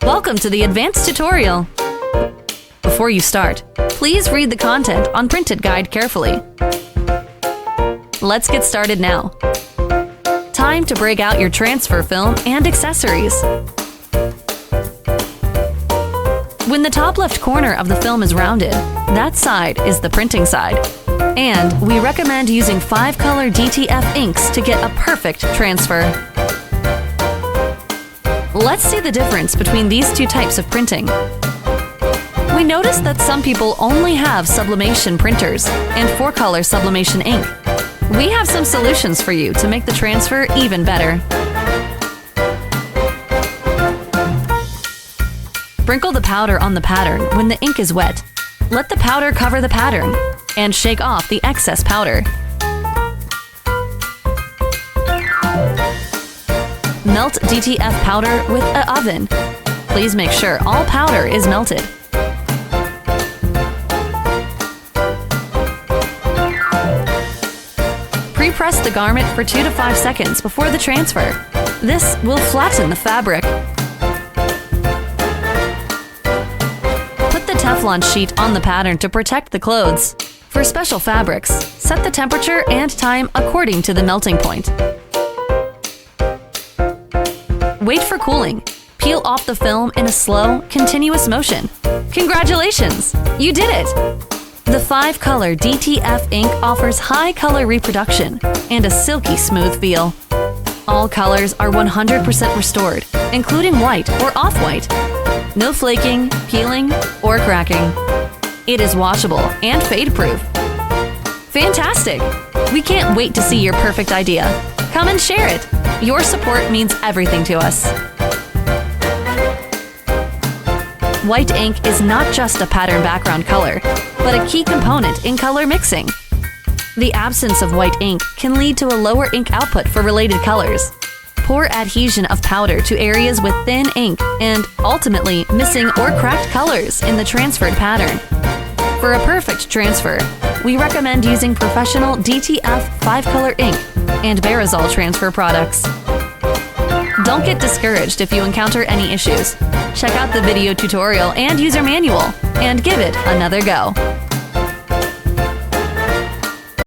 Welcome to the advanced tutorial. Before you start, please read the content on printed guide carefully. Let's get started now. Time to break out your transfer film and accessories. When the top left corner of the film is rounded, that side is the printing side. And we recommend using 5-color DTF inks to get a perfect transfer. Let's see the difference between these two types of printing. We noticed that some people only have sublimation printers and 4-color sublimation ink. We have some solutions for you to make the transfer even better. Sprinkle the powder on the pattern when the ink is wet. Let the powder cover the pattern and shake off the excess powder. Melt DTF powder with an oven. Please make sure all powder is melted. Pre-press the garment for 2 to 5 seconds before the transfer. This will flatten the fabric. Put the Teflon sheet on the pattern to protect the clothes. For special fabrics, set the temperature and time according to the melting point. Wait for cooling. Peel off the film in a slow, continuous motion. Congratulations! You did it! The 5-color DTF ink offers high color reproduction and a silky smooth feel. All colors are 100% restored, including white or off-white. No flaking, peeling, or cracking. It is washable and fade-proof. Fantastic! We can't wait to see your perfect idea. Come and share it. Your support means everything to us. White ink is not just a pattern background color, but a key component in color mixing. The absence of white ink can lead to a lower ink output for related colors, poor adhesion of powder to areas with thin ink, and ultimately missing or cracked colors in the transferred pattern. For a perfect transfer, we recommend using professional DTF 5-color ink and Beryzol transfer products. Don't get discouraged if you encounter any issues. Check out the video tutorial and user manual, and give it another go.